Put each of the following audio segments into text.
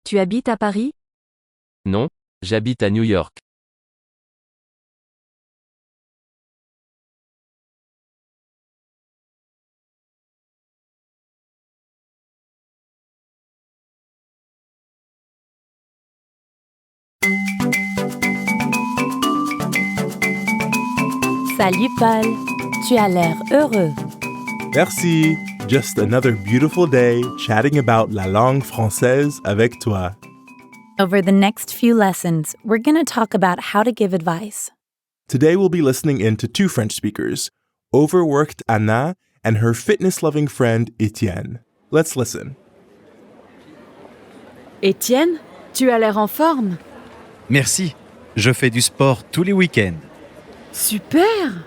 Tu habites à Paris? Non, j'habite à New York. Salut Paul, tu as l'air heureux. Merci. Just another beautiful day chatting about la langue française avec toi. Over the next few lessons, we're going to talk about how to give advice. Today we'll be listening in to two French speakers, overworked Anna and her fitness-loving friend Etienne. Let's listen. Étienne, tu as l'air en forme. Merci. Je fais du sport tous les week-ends. Super!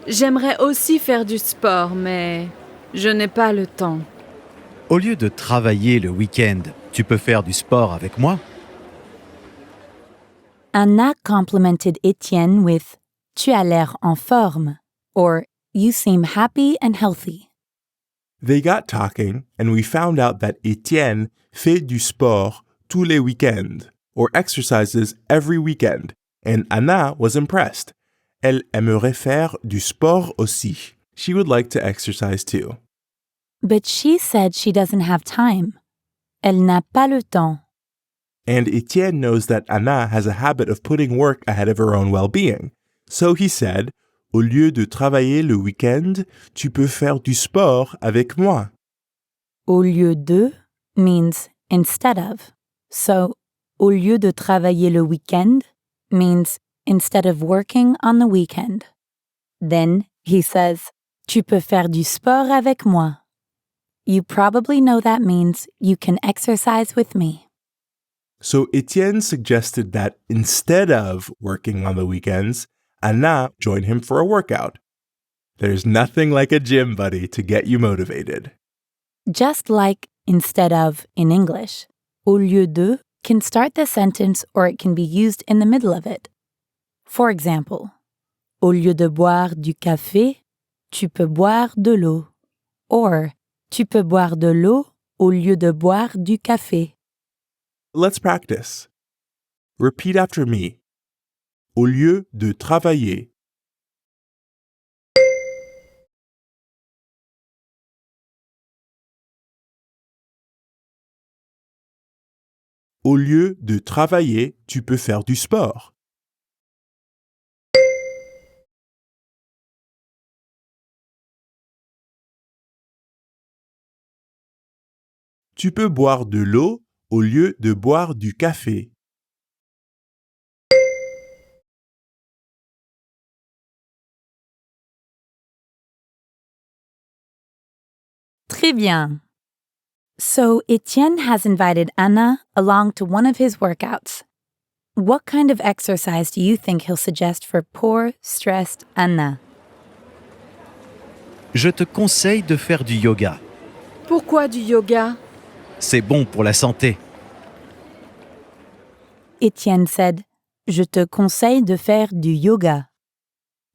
J'aimerais aussi faire du sport, mais je n'ai pas le temps. Au lieu de travailler le week-end, tu peux faire du sport avec moi? Anna complimented Etienne with Tu as l'air en forme, or You seem happy and healthy. They got talking and we found out that Etienne fait du sport tous les week-ends, or exercises every weekend, and Anna was impressed. Elle aimerait faire du sport aussi. She would like to exercise too. But she said she doesn't have time. Elle n'a pas le temps. And Etienne knows that Anna has a habit of putting work ahead of her own well-being. So he said, Au lieu de travailler le week-end, tu peux faire du sport avec moi. Au lieu de means instead of. So, au lieu de travailler le week-end means instead of working on the weekend. Then he says, Tu peux faire du sport avec moi. You probably know that means you can exercise with me. So Etienne suggested that instead of working on the weekends, Anna join him for a workout. There's nothing like a gym buddy to get you motivated. Just like instead of in English, au lieu de can start the sentence or it can be used in the middle of it. For example, au lieu de boire du café, tu peux boire de l'eau. Or, tu peux boire de l'eau au lieu de boire du café. Let's practice. Repeat after me. Au lieu de travailler. Au lieu de travailler, tu peux faire du sport. Tu peux boire de l'eau au lieu de boire du café. Très bien. So, Etienne has invited Anna along to one of his workouts. What kind of exercise do you think he'll suggest for poor, stressed Anna? Je te conseille de faire du yoga. Pourquoi du yoga? C'est bon pour la santé. Etienne said, Je te conseille de faire du yoga.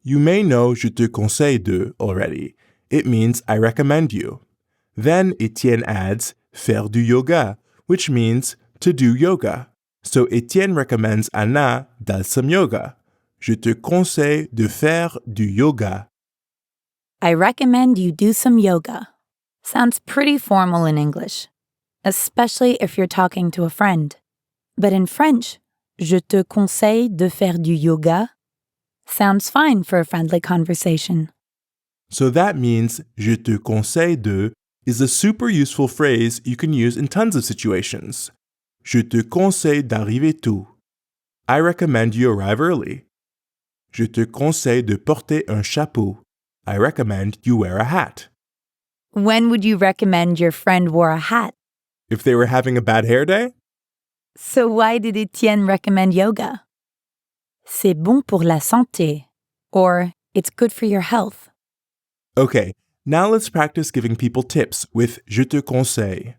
You may know je te conseille de already. It means I recommend you. Then Etienne adds faire du yoga, which means to do yoga. So Etienne recommends Anna does some yoga. Je te conseille de faire du yoga. I recommend you do some yoga. Sounds pretty formal in English, especially if you're talking to a friend. But in French, je te conseille de faire du yoga sounds fine for a friendly conversation. So that means je te conseille de is a super useful phrase you can use in tons of situations. Je te conseille d'arriver tôt. I recommend you arrive early. Je te conseille de porter un chapeau. I recommend you wear a hat. When would you recommend your friend wore a hat? If they were having a bad hair day? So why did Etienne recommend yoga? C'est bon pour la santé, or it's good for your health. Okay, now let's practice giving people tips with je te conseille.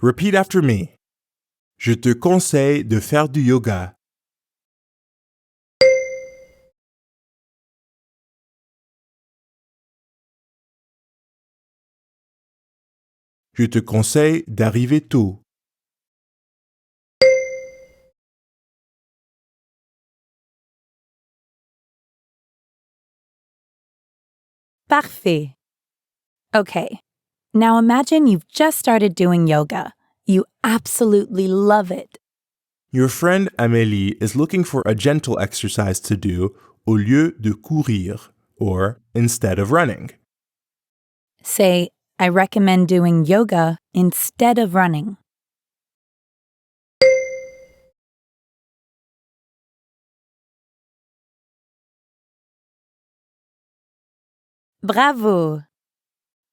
Repeat after me. Je te conseille de faire du yoga. Je te conseille d'arriver tôt. Parfait. Okay, now imagine you've just started doing yoga. You absolutely love it. Your friend Amélie is looking for a gentle exercise to do au lieu de courir, or instead of running. Say, I recommend doing yoga instead of running. Bravo!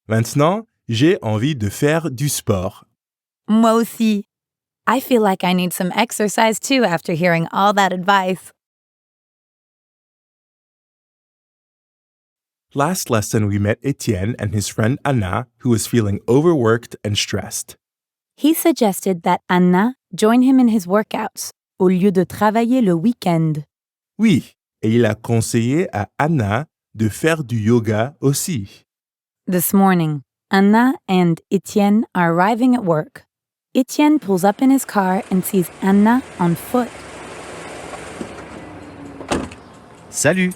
Maintenant, j'ai envie de faire du sport. Moi aussi. I feel like I need some exercise too after hearing all that advice. Last lesson, we met Etienne and his friend Anna, who was feeling overworked and stressed. He suggested that Anna join him in his workouts au lieu de travailler le week-end. Oui, et il a conseillé à Anna de faire du yoga aussi. This morning, Anna and Etienne are arriving at work. Etienne pulls up in his car and sees Anna on foot. Salut!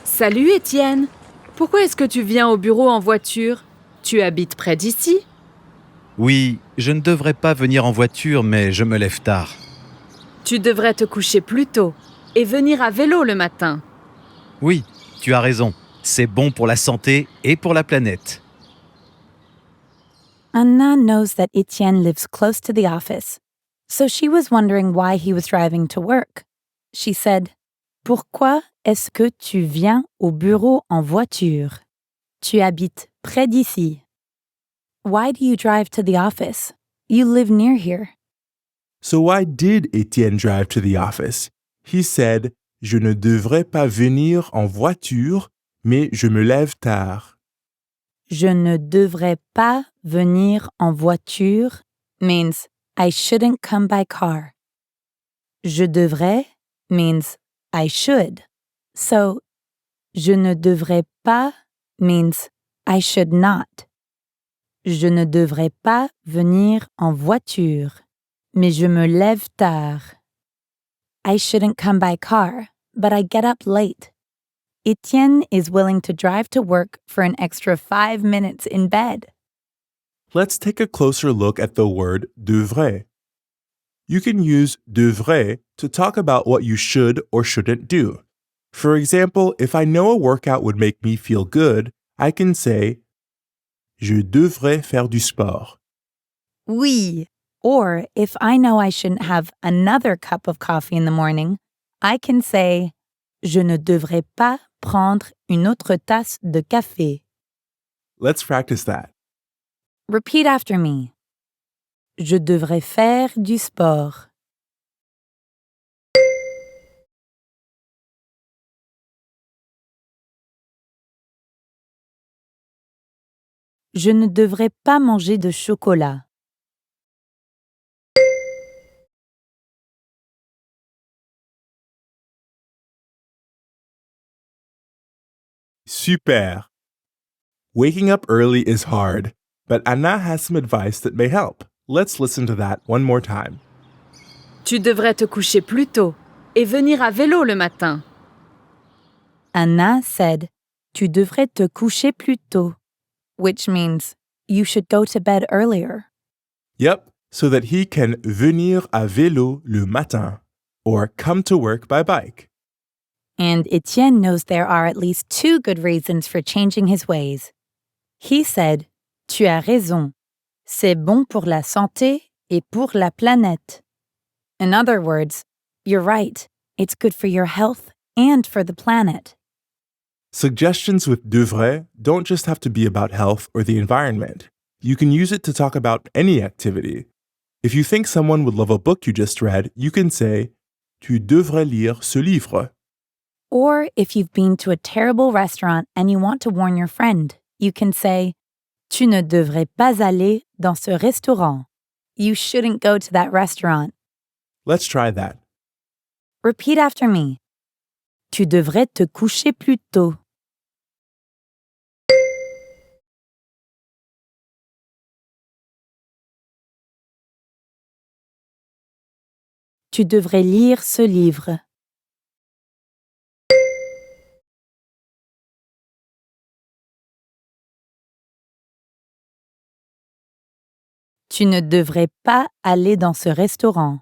Salut Étienne. Pourquoi est-ce que tu viens au bureau en voiture? Tu habites près d'ici? Oui, je ne devrais pas venir en voiture, mais je me lève tard. Tu devrais te coucher plus tôt et venir à vélo le matin. Oui, tu as raison. C'est bon pour la santé et pour la planète. Anna knows that Etienne lives close to the office, so she was wondering why he was driving to work. She said, Pourquoi est-ce que tu viens au bureau en voiture? Tu habites près d'ici. Why do you drive to the office? You live near here. So why did Etienne drive to the office? He said, Je ne devrais pas venir en voiture, mais je me lève tard. Je ne devrais pas venir en voiture means I shouldn't come by car. Je devrais means I should. So, je ne devrais pas means I should not. Je ne devrais pas venir en voiture, mais je me lève tard. I shouldn't come by car, but I get up late. Etienne is willing to drive to work for an extra 5 minutes in bed. Let's take a closer look at the word devrait. You can use devrait to talk about what you should or shouldn't do. For example, if I know a workout would make me feel good, I can say, Je devrais faire du sport. Oui. Or if I know I shouldn't have another cup of coffee in the morning, I can say, Je ne devrais pas prendre une autre tasse de café. Let's practice that. Repeat after me. Je devrais faire du sport. Je ne devrais pas manger de chocolat. Super! Waking up early is hard, but Anna has some advice that may help. Let's listen to that one more time. Tu devrais te coucher plus tôt et venir à vélo le matin. Anna said, Tu devrais te coucher plus tôt, which means you should go to bed earlier. Yep, so that he can venir à vélo le matin, or come to work by bike. And Etienne knows there are at least 2 good reasons for changing his ways. He said, Tu as raison. C'est bon pour la santé et pour la planète. In other words, you're right. It's good for your health and for the planet. Suggestions with devrait don't just have to be about health or the environment. You can use it to talk about any activity. If you think someone would love a book you just read, you can say, Tu devrais lire ce livre. Or if you've been to a terrible restaurant and you want to warn your friend, you can say, Tu ne devrais pas aller dans ce restaurant. You shouldn't go to that restaurant. Let's try that. Repeat after me. Tu devrais te coucher plus tôt. Tu devrais lire ce livre. Tu ne devrais pas aller dans ce restaurant.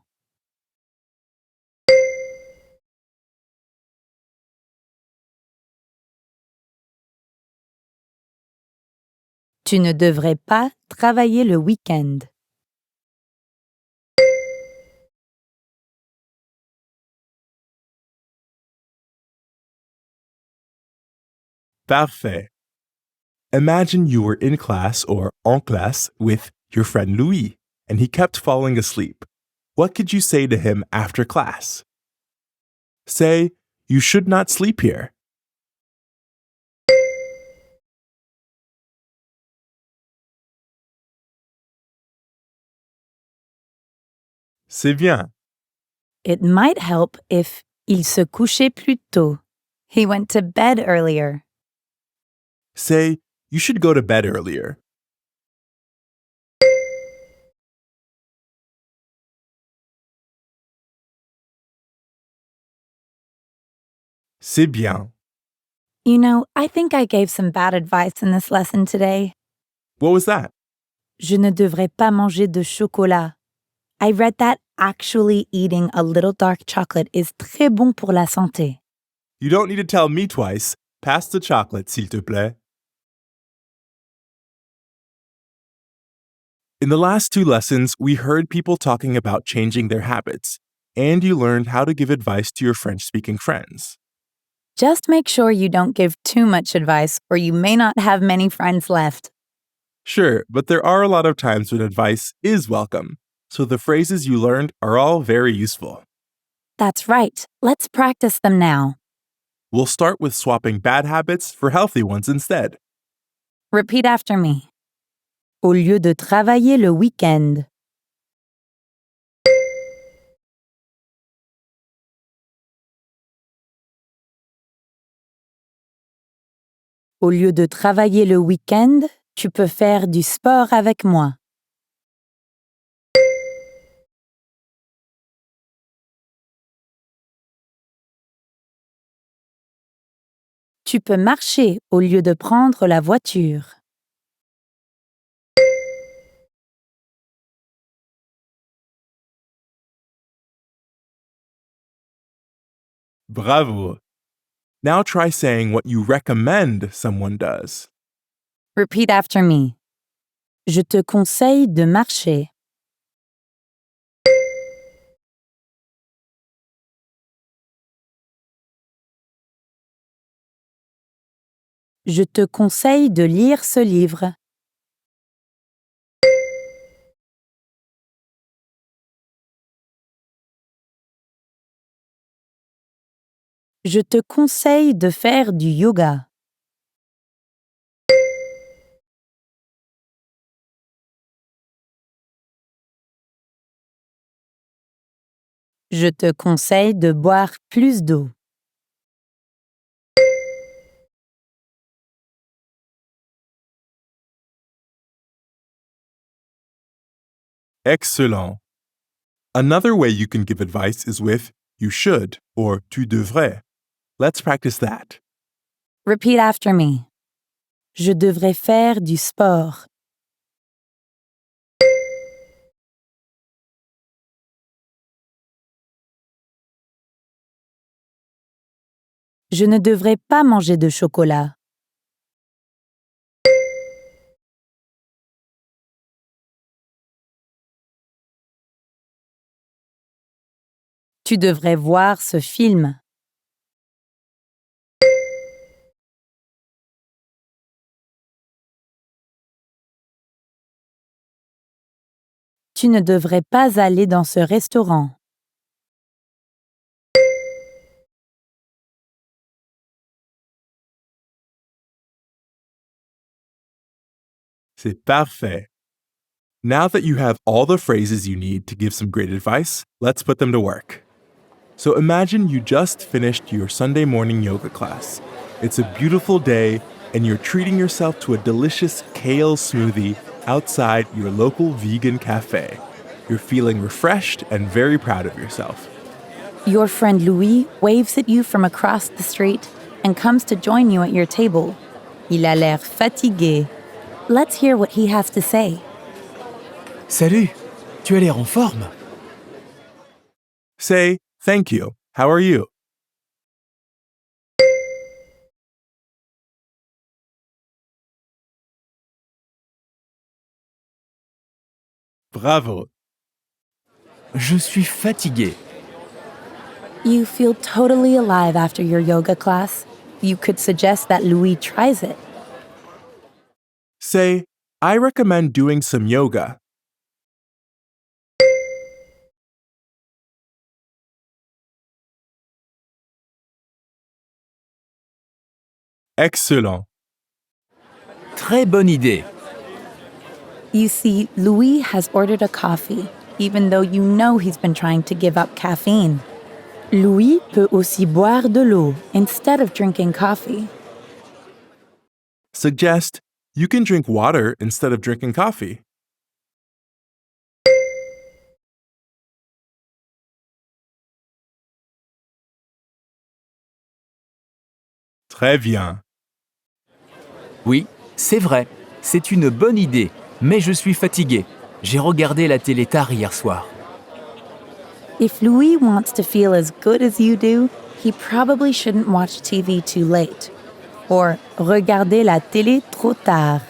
Tu ne devrais pas travailler le week-end. Parfait. Imagine you were in class or en classe with your friend Louis, and he kept falling asleep. What could you say to him after class? Say, "You should not sleep here." C'est bien. It might help if il se couchait plus tôt. He went to bed earlier. Say, "You should go to bed earlier." C'est bien. You know, I think I gave some bad advice in this lesson today. What was that? Je ne devrais pas manger de chocolat. I read that actually eating a little dark chocolate is très bon pour la santé. You don't need to tell me twice. Pass the chocolate, s'il te plaît. In the last 2 lessons, we heard people talking about changing their habits, and you learned how to give advice to your French-speaking friends. Just make sure you don't give too much advice or you may not have many friends left. Sure, but there are a lot of times when advice is welcome, so the phrases you learned are all very useful. That's right. Let's practice them now. We'll start with swapping bad habits for healthy ones instead. Repeat after me. Au lieu de travailler le week-end. Au lieu de travailler le week-end, tu peux faire du sport avec moi. Tu peux marcher au lieu de prendre la voiture. Bravo! Now try saying what you recommend someone does. Repeat after me. Je te conseille de marcher. Je te conseille de lire ce livre. Je te conseille de faire du yoga. Je te conseille de boire plus d'eau. Excellent. Another way you can give advice is with you should or tu devrais. Let's practice that. Repeat after me. Je devrais faire du sport. Je ne devrais pas manger de chocolat. Tu devrais voir ce film. Tu ne devrais pas aller dans ce restaurant. C'est parfait. Now that you have all the phrases you need to give some great advice, let's put them to work. So imagine you just finished your Sunday morning yoga class. It's a beautiful day, and you're treating yourself to a delicious kale smoothie outside your local vegan cafe. You're feeling refreshed and very proud of yourself. Your friend Louis waves at you from across the street and comes to join you at your table. Il a l'air fatigué. Let's hear what he has to say. Salut, tu as l'air en forme. Say, thank you. How are you? Bravo. Je suis fatigué. You feel totally alive after your yoga class. You could suggest that Louis tries it. Say, I recommend doing some yoga. Excellent. Très bonne idée. You see, Louis has ordered a coffee, even though you know he's been trying to give up caffeine. Louis peut aussi boire de l'eau instead of drinking coffee. Suggest you can drink water instead of drinking coffee. Très bien. Oui, c'est vrai. C'est une bonne idée. Mais je suis fatigué. J'ai regardé la télé tard hier soir. If Louis wants to feel as good as you do, he probably shouldn't watch TV too late. Or regarder la télé trop tard.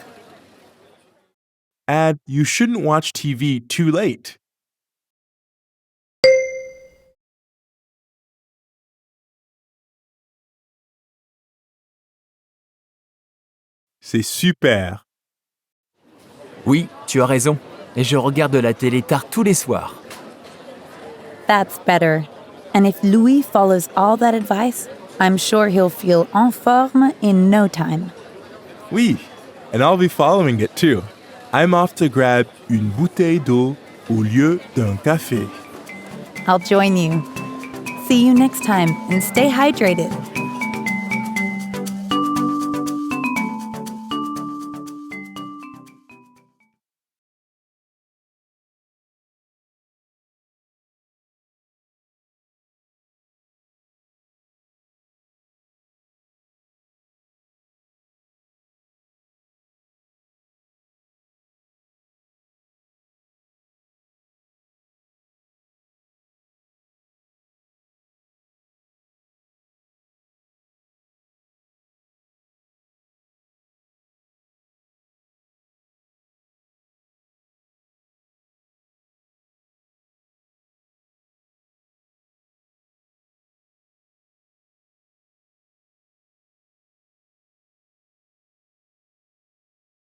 Add, you shouldn't watch TV too late. C'est super. Oui, tu as raison. Et je regarde la télé tard tous les soirs. That's better. And if Louis follows all that advice, I'm sure he'll feel en forme in no time. Oui, and I'll be following it too. I'm off to grab une bouteille d'eau au lieu d'un café. I'll join you. See you next time and stay hydrated.